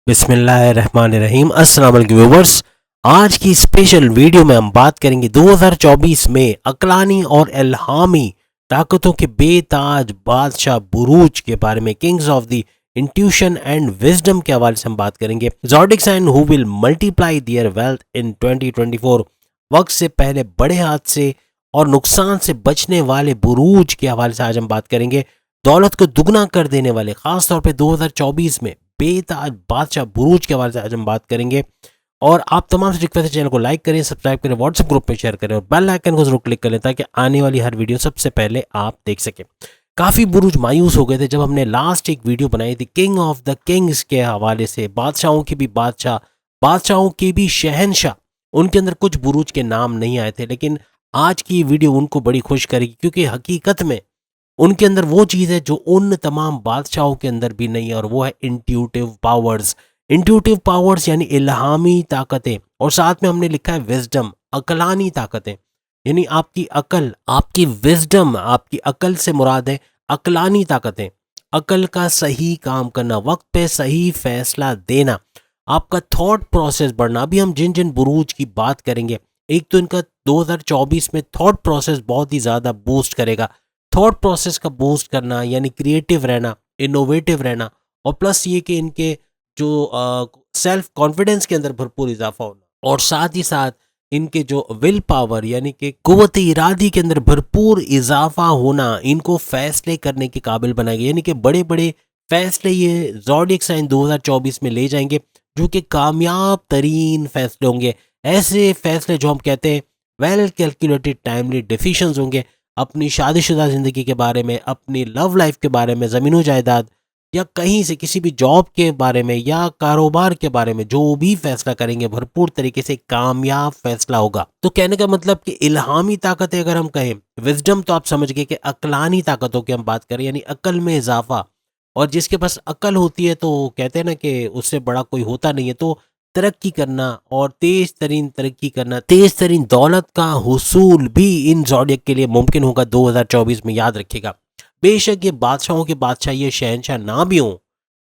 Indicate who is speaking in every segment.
Speaker 1: बिस्मिल्लाहिर्रहमानिर्रहीम। अस्सलाम वालेकुम व्यूवर्स। आज की स्पेशल वीडियो में हम बात करेंगे 2024 में अक्लानी और इल्हामी ताकतों के बेताज बादशाह बुरूज के बारे में, kings of the intuition and wisdom के हवाले से हम बात करेंगे। Zodiac sign who will multiply their wealth in 2024, वक्त से पहले बड़े हादसे और नुकसान से बचने वाले बुरूज के हवाले से आज हम बात करेंगे। दौलत को दुगना कर देने वाले, खासतौर पे 2024 में बेताज बादशाह बुरूज के हवाले से आज हम बात करेंगे। और आप तमाम से रिक्वेस्ट है, चैनल को लाइक करें, सब्सक्राइब करें, व्हाट्सएप ग्रुप में शेयर करें और बेल आइकन को जरूर क्लिक करें ताकि आने वाली हर वीडियो सबसे पहले आप देख सकें। काफ़ी बुरूज मायूस हो गए थे जब हमने लास्ट एक वीडियो बनाई थी किंग ऑफ द किंग्स के हवाले से, बादशाहों की भी बादशाह, बादशाहों की भी शहनशाह। उनके अंदर कुछ बुरूज के नाम नहीं आए थे, लेकिन आज की वीडियो उनको बड़ी खुश करेगी क्योंकि हकीकत में उनके अंदर वो चीज़ है जो उन तमाम बादशाहों के अंदर भी नहीं है, और वो है इंट्यूटिव पावर्स। इंट्यूटिव पावर्स यानी इल्हामी ताकतें, और साथ में हमने लिखा है विजडम, अकलानी ताकतें। यानी आपकी अकल, आपकी विजडम, आपकी अकल से मुराद है अकलानी ताकतें। अकल का सही काम करना, वक्त पे सही फैसला देना, आपका थॉट प्रोसेस बढ़ना। अभी हम जिन जिन बुरूज की बात करेंगे, एक तो इनका 2024 में थॉट प्रोसेस बहुत ही ज़्यादा बूस्ट करेगा। थॉट प्रोसेस का बूस्ट करना यानी क्रिएटिव रहना, इनोवेटिव रहना, और प्लस ये कि इनके जो सेल्फ कॉन्फिडेंस के अंदर भरपूर इजाफा होना, और साथ ही साथ इनके जो विल पावर यानी कि कुव्वत इरादी के अंदर भरपूर इजाफा होना इनको फैसले करने के काबिल बनाएगा। यानी कि बड़े बड़े फैसले ये ज़ोडिएक साइन 2024 में ले जाएंगे जो कि कामयाब तरीन फैसले होंगे। ऐसे फैसले जो हम कहते हैं वेल कैलकुलेटेड टाइमली डिसीशंस होंगे। अपनी शादीशुदा ज़िंदगी के बारे में, अपनी लव लाइफ के बारे में, ज़मीन जायदाद, या कहीं से किसी भी जॉब के बारे में या कारोबार के बारे में जो भी फैसला करेंगे भरपूर तरीके से कामयाब फैसला होगा। तो कहने का मतलब कि इल्हामी ताकतें अगर हम कहें, विजडम तो आप समझ गए कि अक्लानी ताकतों की हम बात करें यानी अकल में इजाफा। और जिसके पास अकल होती है तो कहते हैं ना कि उससे बड़ा कोई होता नहीं है। तो तरक्की करना और तेज तरीन तरक्की करना, तेज तरीन दौलत का हुसूल भी इन ज़ोडिएक के लिए मुमकिन होगा 2024 में। याद रखिएगा, बेशक ये बादशाहों के बादशाह, ये शहनशाह ना भी हों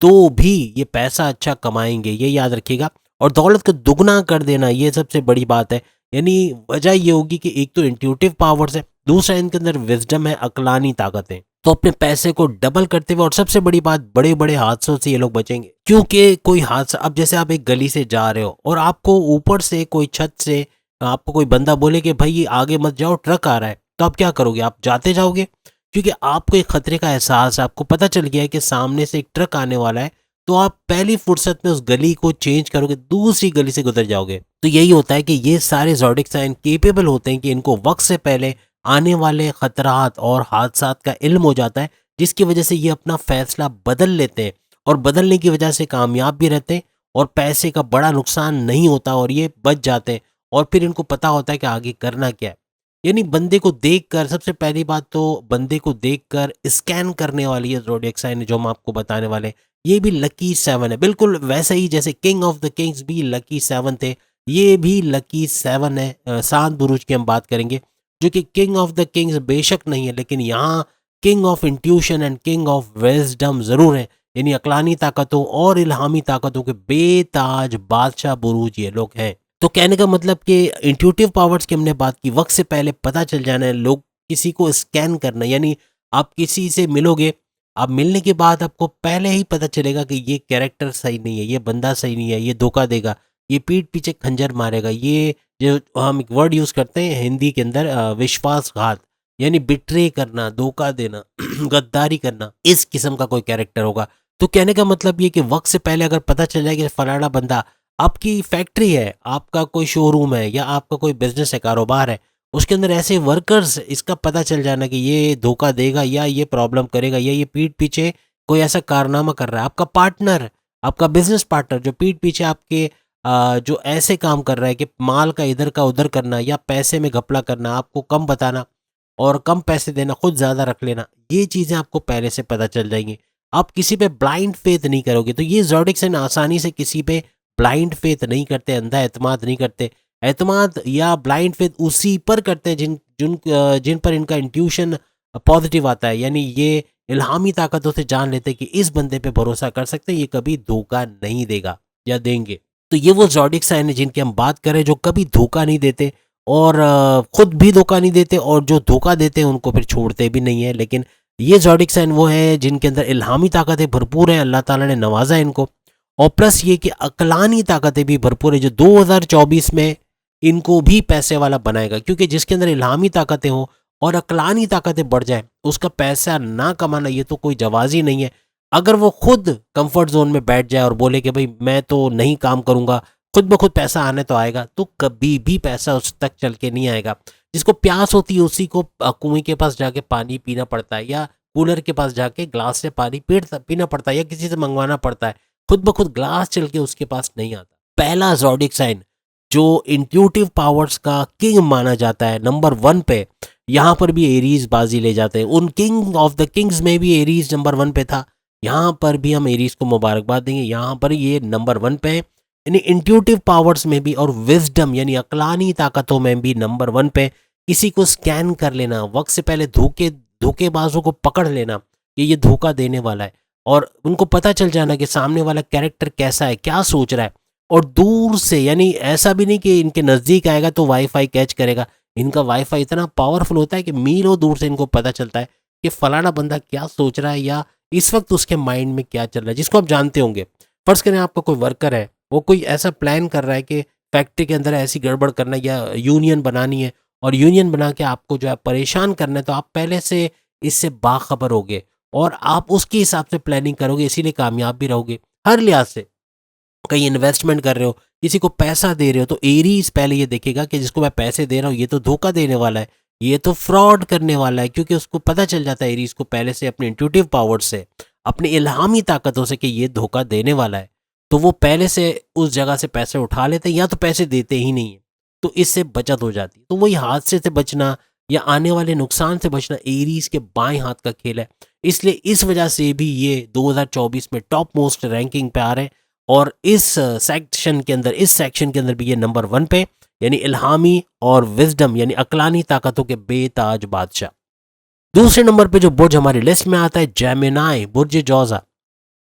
Speaker 1: तो भी ये पैसा अच्छा कमाएंगे, ये याद रखिएगा। और दौलत को दुगना कर देना, ये सबसे बड़ी बात है। यानी वजह ये होगी कि एक तो इंट्यूटिव पावर्स है, दूसरा इनके अंदर विजडम है, अक्लानी ताकतें। तो अपने पैसे को डबल करते हुए, और सबसे बड़ी बात, बड़े बड़े हादसों से ये लोग बचेंगे। क्योंकि कोई हादसा, अब जैसे आप एक गली से जा रहे हो और आपको ऊपर से कोई छत से आपको कोई बंदा बोले कि भाई आगे मत जाओ, ट्रक आ रहा है, तो आप क्या करोगे? आप जाते जाओगे क्योंकि आपको एक खतरे का एहसास है, आपको पता चल गया है कि सामने से एक ट्रक आने वाला है। तो आप पहली फुर्सत में उस गली को चेंज करोगे, दूसरी गली से गुजर जाओगे। तो यही होता है कि ये सारे ज़ोडिएक साइन केपेबल होते हैं कि इनको वक्त से पहले आने वाले खतरात और हादसात का इल्म हो जाता है, जिसकी वजह से ये अपना फैसला बदल लेते हैं, और बदलने की वजह से कामयाब भी रहते हैं और पैसे का बड़ा नुकसान नहीं होता और ये बच जाते हैं। और फिर इनको पता होता है कि आगे करना क्या है। यानी बंदे को देखकर, सबसे पहली बात तो बंदे को देखकर स्कैन करने वाली है ज़ोडिएक साइन जो हम आपको बताने वाले हैं। ये भी लकी 7 है, बिल्कुल वैसे ही जैसे किंग ऑफ द किंग्स भी लकी 7 थे, ये भी लकी 7 है। 7 बुरूज की हम बात करेंगे जो कि किंग ऑफ द किंग्स बेशक नहीं है, लेकिन यहाँ king of intuition and king of wisdom ज़रूर है। यानी अक्लानी ताकतों और इल्हामी ताकतों के बेताज बादशाह बुरूज ये लोग हैं। तो कहने का मतलब कि इंट्यूटिव पावर्स की हमने बात की, वक्त से पहले पता चल जाना है, लोग किसी को स्कैन करना। यानी आप किसी से मिलोगे, आप मिलने के बाद आपको पहले ही पता चलेगा कि ये कैरेक्टर सही नहीं है, ये बंदा सही नहीं है, ये धोखा देगा, ये पीठ पीछे खंजर मारेगा, ये जो हम एक वर्ड यूज़ करते हैं हिंदी के अंदर विश्वासघात, यानी बिट्रे करना, धोखा देना गद्दारी करना, इस किस्म का कोई कैरेक्टर होगा। तो कहने का मतलब ये कि वक्त से पहले अगर पता चल जाए कि फलाना बंदा, आपकी फैक्ट्री है, आपका कोई शोरूम है या आपका कोई बिजनेस है, कारोबार है, उसके अंदर ऐसे वर्कर्स, इसका पता चल जाना कि ये धोखा देगा या ये प्रॉब्लम करेगा या ये पीठ पीछे कोई ऐसा कारनामा कर रहा है। आपका पार्टनर, आपका बिजनेस पार्टनर जो पीठ पीछे आपके जो ऐसे काम कर रहा है कि माल का इधर का उधर करना या पैसे में घपला करना, आपको कम बताना और कम पैसे देना, खुद ज़्यादा रख लेना, ये चीज़ें आपको पहले से पता चल जाएंगी। आप किसी पे ब्लाइंड फेथ नहीं करोगे। तो ये ज़ोडिएक साइन आसानी से किसी पे ब्लाइंड फेथ नहीं करते, अंधा एतमाद नहीं करते। एतमाद या ब्लाइंड फेथ उसी पर करते हैं जिन पर इनका इंट्यूशन पॉजिटिव आता है। यानी ये इल्हामी ताकतों से जान लेते हैं कि इस बंदे पे भरोसा कर सकते हैं, ये कभी धोखा नहीं देगा। या देंगे। तो ये वो ज़ोडिएक साइन है जिनकी हम बात करें, जो कभी धोखा नहीं देते और खुद भी धोखा नहीं देते, और जो धोखा देते हैं उनको फिर छोड़ते भी नहीं है। लेकिन ये ज़ोडिएक साइन वो है जिनके अंदर इल्हामी ताकतें भरपूर हैं, अल्लाह ताला ने नवाजा है इनको, और प्लस ये कि अक्लानी ताकतें भी भरपूर है, जो 2024 में इनको भी पैसे वाला बनाएगा। क्योंकि जिसके अंदर इल्हामी ताकतें हों और अक्लानी ताकतें बढ़ जाए, उसका पैसा ना कमाना ये तो कोई जवाज़ ही नहीं है। अगर वो खुद कंफर्ट जोन में बैठ जाए और बोले कि भाई मैं तो नहीं काम करूंगा, खुद ब खुद पैसा आने तो आएगा, तो कभी भी पैसा उस तक चल के नहीं आएगा। जिसको प्यास होती है उसी को कुएं के पास जाके पानी पीना पड़ता है, या कूलर के पास जाके ग्लास से पानी पीना पड़ता है, या किसी से मंगवाना पड़ता है। खुद ब खुद ग्लास चल के उसके पास नहीं आता। पहला ज़ोडिएक साइन जो इंट्यूटिव पावर्स का किंग माना जाता है, नंबर 1 पे, यहाँ पर भी एरीज बाजी ले जाते हैं। उन किंग ऑफ द किंग्स में भी एरीज नंबर 1 पे था, यहाँ पर भी हम एरीज को मुबारकबाद देंगे, यहाँ पर ये नंबर 1 पे है। यानी इंट्यूटिव पावर्स में भी और विजडम यानी अक्लानी ताकतों में भी नंबर 1 पे। किसी को स्कैन कर लेना, वक्त से पहले धोखेबाजों को पकड़ लेना कि ये धोखा देने वाला है, और उनको पता चल जाना कि सामने वाला कैरेक्टर कैसा है, क्या सोच रहा है, और दूर से, यानी ऐसा भी नहीं कि इनके नज़दीक आएगा तो वाईफाई कैच करेगा। इनका वाईफाई इतना पावरफुल होता है कि मीलों दूर से इनको पता चलता है कि फलाना बंदा क्या सोच रहा है, या इस वक्त उसके माइंड में क्या चल रहा है। जिसको आप जानते होंगे, फर्ज करें आपका कोई वर्कर है, वो कोई ऐसा प्लान कर रहा है कि फैक्ट्री के अंदर ऐसी गड़बड़ करना है या यूनियन बनानी है, और यूनियन बना के आपको जो है परेशान करना है, तो आप पहले से इससे बाखबर होगे और आप उसके हिसाब से प्लानिंग करोगे, इसीलिए कामयाब भी रहोगे हर लिहाज से। कहीं इन्वेस्टमेंट कर रहे हो, किसी को पैसा दे रहे हो, तो एरीज पहले ये देखेगा कि जिसको मैं पैसे दे रहा हूँ ये तो धोखा देने वाला है, ये तो फ्रॉड करने वाला है। क्योंकि उसको पता चल जाता है एरीज को पहले से अपने इंट्यूटिव पावर से, अपनी इल्हामी ताकतों से कि ये धोखा देने वाला है, तो वो पहले से उस जगह से पैसे उठा लेते हैं, या तो पैसे देते ही नहीं है। तो इससे बचत हो जाती है। तो वही हादसे से बचना या आने वाले नुकसान से बचना एरीज के बाएं हाथ का खेल है। इसलिए इस वजह से भी ये 2024 में टॉप मोस्ट रैंकिंग पे आ रहे हैं, और इस सेक्शन के अंदर भी ये नंबर 1 पे, यानी इल्हामी और विजडम यानी अक्लानी ताकतों के बेताज बादशाह। दूसरे नंबर पे जो बुर्ज हमारी लिस्ट में आता है, जेमिनाई, बुर्ज जौजा।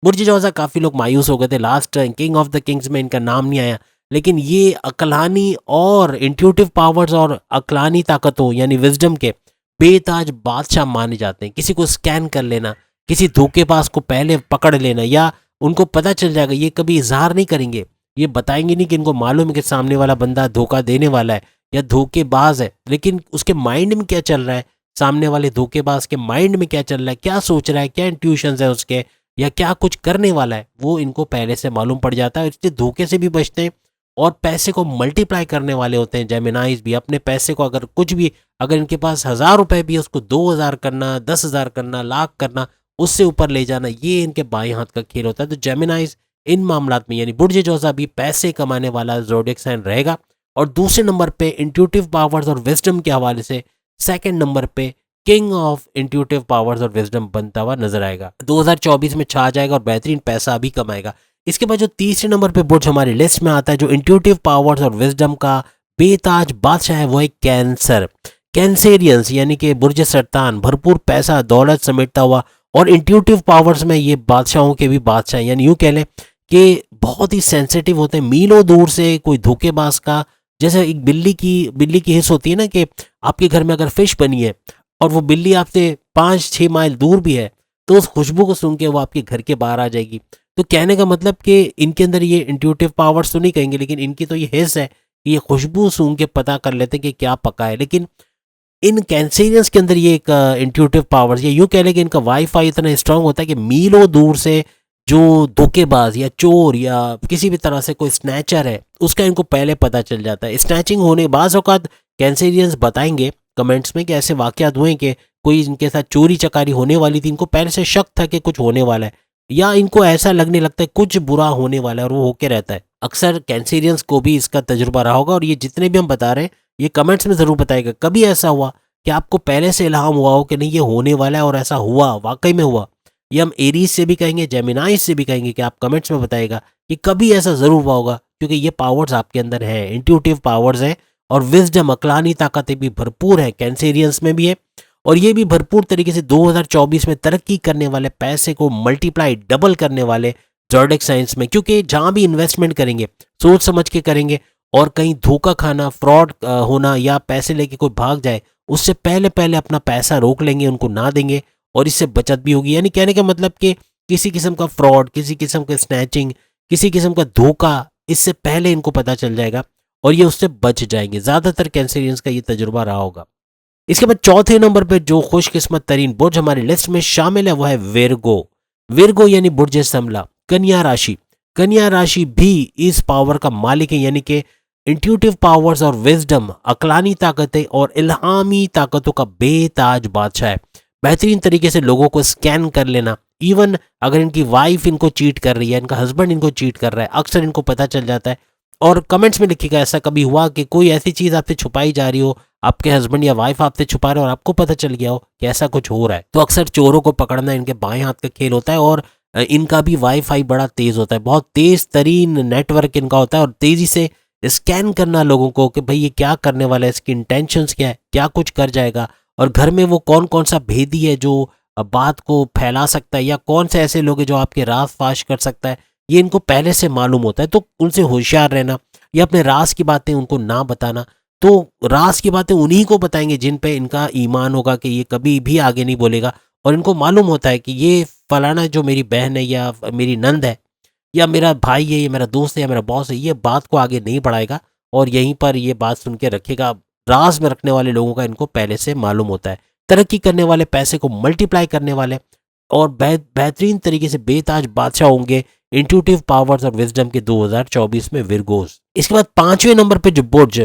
Speaker 1: बुर्ज जौजा काफ़ी लोग मायूस हो गए थे, last king of the Kings में इनका नाम नहीं आया, लेकिन ये अक्लानी और इंट्यूटिव पावर्स और अक्लानी ताकतों यानी विजडम के बेताज बादशाह माने जाते हैं। किसी को स्कैन कर लेना, किसी धोखेबाज को पहले पकड़ लेना, या उनको पता चल जाएगा, ये कभी इजहार नहीं करेंगे, ये बताएंगे नहीं कि इनको मालूम है कि सामने वाला बंदा धोखा देने वाला है या धोखेबाज है, लेकिन उसके माइंड में क्या चल रहा है, सामने वाले धोखेबाज के माइंड में क्या चल रहा है, क्या सोच रहा है, क्या इंट्यूशंस है उसके, या क्या कुछ करने वाला है, वो इनको पहले से मालूम पड़ जाता है। इसलिए धोखे से भी बचते हैं और पैसे को मल्टीप्लाई करने वाले होते हैं जेमिनाइज भी। अपने पैसे को अगर कुछ भी, अगर इनके पास 1000 रुपये भी है, उसको 2000 करना, 10,000 करना, लाख करना, उससे ऊपर ले जाना, ये इनके बाएं हाथ का खेल होता है। तो जेमिनाइज इन मामलात में यानी बुर्ज जौजा भी पैसे कमाने वाला ज़ोडिएक साइन रहेगा। और दूसरे नंबर पे इंट्यूटिव पावर्स और विजडम के हवाले से सेकंड नंबर पे किंग ऑफ इंट्यूटिव पावर्स और विजडम बनता हुआ नजर आएगा, 2024 में छा जाएगा और बेहतरीन पैसा भी कमाएगा। इसके बाद जो तीसरे नंबर पे बुर्ज हमारी लिस्ट में आता है, जो इंट्यूटिव पावर्स और विजडम का बेताज बादशाह है, वो है कैंसर, कैंसेरियंस यानी कि बुर्ज सरतान, भरपूर पैसा दौलत समेटता हुआ, और इंट्यूटिव पावर्स में ये बादशाहों के भी बादशाह, यानी यूँ कह लें कि बहुत ही सेंसिटिव होते हैं। मीलों दूर से कोई धोखेबाज का, जैसे एक बिल्ली की हिस्स होती है ना, कि आपके घर में अगर फिश बनी है और वो बिल्ली आपसे 5-6 माइल दूर भी है, तो उस खुशबू को सुन के वो आपके घर के बाहर आ जाएगी। तो कहने का मतलब कि इनके अंदर ये इंट्यूटिव पावर्स तो नहीं कहेंगे, लेकिन इनकी तो ये हिस्स है कि ये खुशबू सूंघ के पता कर लेते हैं कि क्या पका है। लेकिन इन कैंसेरियंस के अंदर ये एक इंट्यूटिव पावर्स, ये यूँ कह लें कि इनका वाईफाई इतना स्ट्रांग होता है कि मीलों दूर से जो धोखेबाज या चोर या किसी भी तरह से कोई स्नैचर है, उसका इनको पहले पता चल जाता है। स्नैचिंग होने बाज़ औक़ात कैंसेरियंस बताएंगे कमेंट्स में कि ऐसे वाक़यात हुए कि कोई इनके साथ चोरी चकारी होने वाली थी, इनको पहले से शक था कि कुछ होने वाला है, या इनको ऐसा लगने लगता है कुछ बुरा होने वाला है, और वो होके रहता है। अक्सर कैंसेरियंस को भी इसका तजुर्बा रहा होगा, और ये जितने भी हम बता रहे हैं ये कमेंट्स में ज़रूर बताएगा। कभी ऐसा हुआ कि आपको पहले से इल्हाम हुआ हो कि नहीं ये होने वाला है, और ऐसा हुआ, वाकई में हुआ? ये हम एरीज से भी कहेंगे, जेमिनाई से भी कहेंगे कि आप कमेंट्स में बताएगा कि कभी ऐसा ज़रूर हुआ होगा, क्योंकि ये पावर्स आपके अंदर है, इंट्यूटिव पावर्स है, और विजडम अक्लानी ताकतें भी भरपूर है, कैंसेरियंस में भी है। और ये भी भरपूर तरीके से 2024 में तरक्की करने वाले, पैसे को मल्टीप्लाई डबल करने वाले ज़ोडिएक साइंस में, क्योंकि जहाँ भी इन्वेस्टमेंट करेंगे सोच समझ के करेंगे, और कहीं धोखा खाना, फ्रॉड होना या पैसे लेके कोई भाग जाए उससे पहले पहले अपना पैसा रोक लेंगे, उनको ना देंगे, और इससे बचत भी होगी। यानी कहने का मतलब कि किसी किस्म का फ्रॉड, किसी किस्म का स्नैचिंग, किसी किस्म का धोखा इससे पहले इनको पता चल जाएगा और ये उससे बच जाएंगे। ज़्यादातर कैंसरियंस का ये तजुर्बा रहा होगा। इसके बाद चौथे नंबर पे जो खुशकिस्मत तरीन बुर्ज हमारी लिस्ट में शामिल है वो है विर्गो। विर्गो यानी बुर्ज संभला, कन्या राशि। कन्या राशि भी इस पावर का मालिक है, यानी कि इंट्यूटिव पावर्स और विजडम, अकलानी ताकतें और इल्हामी ताकतों का बेताज बादशाह है। बेहतरीन तरीके से लोगों को स्कैन कर लेना, इवन अगर इनकी वाइफ इनको चीट कर रही है, इनका हस्बैंड इनको चीट कर रहा है, अक्सर इनको पता चल जाता है। और कमेंट्स में लिखिएगा ऐसा कभी हुआ कि कोई ऐसी चीज़ आपसे छुपाई जा रही हो, आपके हस्बैंड या वाइफ आपसे छुपा रहे हो और आपको पता चल गया हो कि ऐसा कुछ हो रहा है। तो अक्सर चोरों को पकड़ना इनके बाएं हाथ का खेल होता है, और इनका भी वाईफाई बड़ा तेज होता है, बहुत तेज तरीन नेटवर्क इनका होता है, और तेजी से स्कैन करना लोगों को कि भाई ये क्या करने वाला है, इसकी इंटेंशंस क्या है, क्या कुछ कर जाएगा, और घर में वो कौन कौन सा भेदी है जो बात को फैला सकता है, या कौन से ऐसे लोग हैं जो आपके राज फाश कर सकता है, ये इनको पहले से मालूम होता है। तो उनसे होशियार रहना, या अपने राज की बातें उनको ना बताना। तो राज की बातें उन्हीं को बताएंगे जिन पे इनका ईमान होगा कि ये कभी भी आगे नहीं बोलेगा, और इनको मालूम होता है कि ये फलाना जो मेरी बहन है या मेरी नंद है या मेरा भाई है, ये मेरा दोस्त है या मेरा बॉस है, ये बात को आगे नहीं बढ़ाएगा और यहीं पर ये बात सुन के रखेगा। राज में रखने वाले लोगों का इनको पहले से मालूम होता है। तरक्की करने वाले, पैसे को मल्टीप्लाई करने वाले और बेहतरीन तरीके से बेताज बादशाह होंगे इंट्यूटिव पावर्स और विजडम के 2024 में विर्गोस। इसके बाद पांचवें नंबर पे जो बुर्ज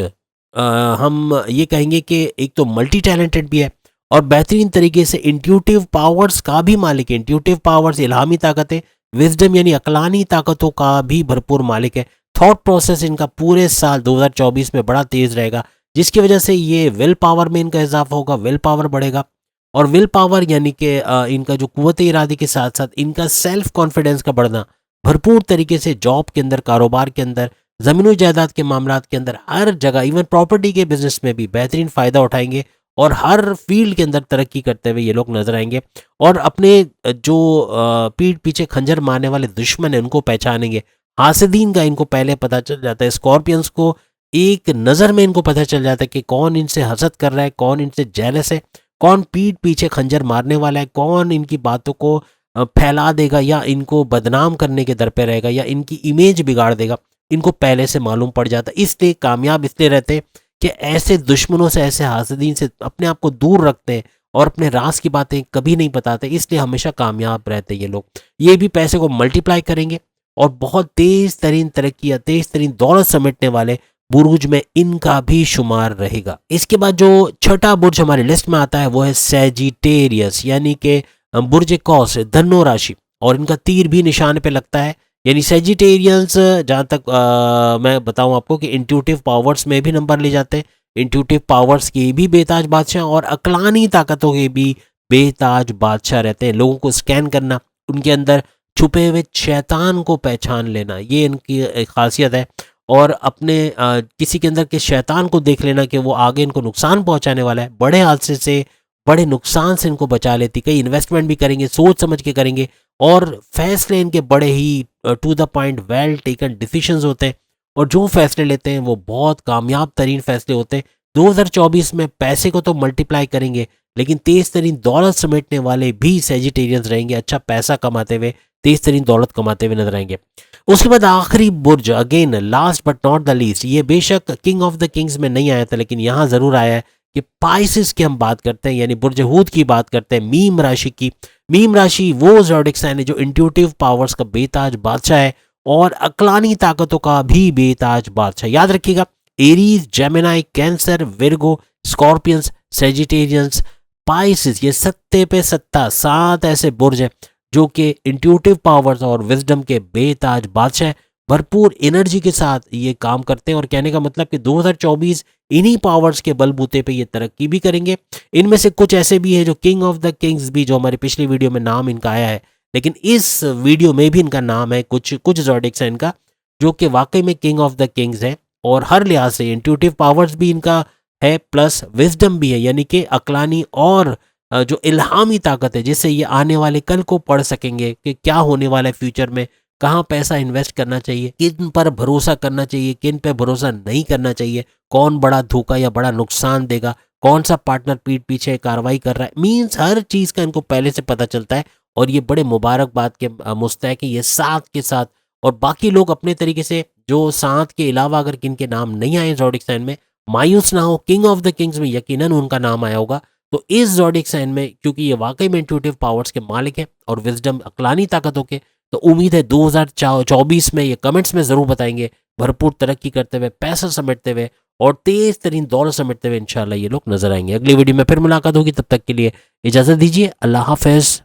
Speaker 1: हम ये कहेंगे कि एक तो मल्टी टैलेंटेड भी है और बेहतरीन तरीके से इंट्यूटिव पावर्स का भी मालिक है। इंट्यूटिव पावर्स इल्हामी ताकतें, विजडम यानी अकलानी ताकतों का भी भरपूर मालिक है। थॉट प्रोसेस इनका पूरे साल 2024 में बड़ा तेज रहेगा, जिसकी वजह से ये विल पावर में इनका इजाफा होगा, विल पावर बढ़ेगा। और विल पावर यानी कि इनका जो कुव्वत इरादे के साथ साथ इनका सेल्फ कॉन्फिडेंस का बढ़ना भरपूर तरीके से जॉब के अंदर, कारोबार के अंदर, ज़मीन जायदाद के मामलात के अंदर, हर जगह, इवन प्रॉपर्टी के बिजनेस में भी बेहतरीन फ़ायदा उठाएंगे और हर फील्ड के अंदर तरक्की करते हुए ये लोग नजर आएंगे। और अपने जो पीठ पीछे खंजर मारने वाले दुश्मन हैं उनको पहचानेंगे। हासिदीन का इनको पहले पता चल जाता है। स्कॉर्पियंस को एक नज़र में इनको पता चल जाता है कि कौन इनसे हसद कर रहा है, कौन इनसे जेलस है, कौन पीठ पीछे खंजर मारने वाला है, कौन इनकी बातों को फैला देगा या इनको बदनाम करने के दर पे रहेगा या इनकी इमेज बिगाड़ देगा, इनको पहले से मालूम पड़ जाता है। इसलिए कामयाब इसलिए रहते कि ऐसे दुश्मनों से, ऐसे हासिदीन से अपने आप को दूर रखते हैं और अपने राज की बातें कभी नहीं बताते, इसलिए हमेशा कामयाब रहते हैं ये लोग। ये भी पैसे को मल्टीप्लाई करेंगे और बहुत तेज तरीन तरक्की या तेज तरीन दौलत समेटने वाले बुर्ज में इनका भी शुमार रहेगा। इसके बाद जो छठा बुर्ज हमारी लिस्ट में आता है वो है सैजिटेरियस, यानी कि बुर्ज कौस, धनु राशि, और इनका तीर भी निशान पे लगता है। यानी सैजिटेरियंस जहाँ तक मैं बताऊँ आपको कि इंट्यूटिव पावर्स में भी नंबर ले जाते हैं। इंट्यूटिव पावर्स के भी बेताज बादशाह और अकलानी ताकतों के भी बेताज बादशाह रहते हैं। लोगों को स्कैन करना, उनके अंदर छुपे हुए शैतान को पहचान लेना, ये इनकी एक खासियत है। और अपने किसी के अंदर के शैतान को देख लेना कि वो आगे इनको नुकसान पहुंचाने वाला है, बड़े हादसे से, बड़े नुकसान से इनको बचा लेती। कई इन्वेस्टमेंट भी करेंगे, सोच समझ के करेंगे और फैसले इनके बड़े ही to the point, well taken decisions होते हैं और जो फैसले लेते हैं वो बहुत कामयाब तरीन फैसले होते हैं। 2024 में पैसे को तो मल्टीप्लाई करेंगे, लेकिन तेज तरीन दौलत समेटने वाले भी सैजिटेरियंस रहेंगे। अच्छा पैसा कमाते हुए, तेज तरीन दौलत कमाते हुए नजर आएंगे। उसके बाद आखिरी बुर्ज, again last but not the least, ये बेशक किंग ऑफ द किंग्स में नहीं आया था लेकिन यहाँ जरूर आया है कि पाइसिस की हम बात करते हैं, यानी बुर्ज हूद की बात करते हैं, मीम राशि की। मीम राशि वो ज़ोडिएक साइन है जो इंट्यूटिव पावर्स का बेताज बादशाह है और अकलानी ताकतों का भी बेताज बादशाह। याद रखिएगा, Aries, Gemini, Cancer, Virgo, Scorpions, Sagittarians, Pisces, ये सत्ते पे सत्ता 7 ऐसे बुर्ज हैं जो कि इंट्यूटिव पावर्स और विजडम के बेताज बादशाह, भरपूर एनर्जी के साथ ये काम करते हैं। और कहने का मतलब कि 2024 इन्हीं पावर्स के बलबूते पे ये तरक्की भी करेंगे। इनमें से कुछ ऐसे भी हैं जो किंग ऑफ द किंग्स भी, जो हमारी पिछली वीडियो में नाम इनका आया है, लेकिन इस वीडियो में भी इनका नाम है कुछ कुछ ज़ोडिएक्स हैं इनका जो कि वाकई में किंग ऑफ द किंग्स है और हर लिहाज से इंट्यूटिव पावर्स भी इनका है, प्लस विजडम भी है, यानी कि अकलानी और जो इल्हामी ताकत है जिससे ये आने वाले कल को पढ़ सकेंगे कि क्या होने वाला है फ्यूचर में, कहाँ पैसा इन्वेस्ट करना चाहिए, किन पर भरोसा करना चाहिए, किन पे भरोसा नहीं करना चाहिए, कौन बड़ा धोखा या बड़ा नुकसान देगा, कौन सा पार्टनर पीठ पीछे कार्रवाई कर रहा है, मीन्स हर चीज़ का इनको पहले से पता चलता है। और ये बड़े मुबारक बात के मुस्तहक है ये साथ के साथ। और बाकी लोग अपने तरीके से जो साथ के अलावा अगर किन के नाम नहीं आए ज़ोडिएक साइन में, मायूस ना हो, किंग ऑफ द किंग्स में यकीनन उनका नाम आया होगा। तो इस ज़ोडिएक साइन में क्योंकि ये वाकई में इंट्यूटिव पावर्स के मालिक हैं और विजडम अक्लानी ताकतों के, तो उम्मीद है 2024 में ये कमेंट्स में ज़रूर बताएंगे, भरपूर तरक्की करते हुए, पैसा समेटते हुए और तेज तरीन दौलत समेटते हुए इंशाल्लाह ये लोग नजर आएंगे। अगली वीडियो में फिर मुलाकात होगी, तब तक के लिए इजाज़त दीजिए। अल्लाह हाफ़िज़।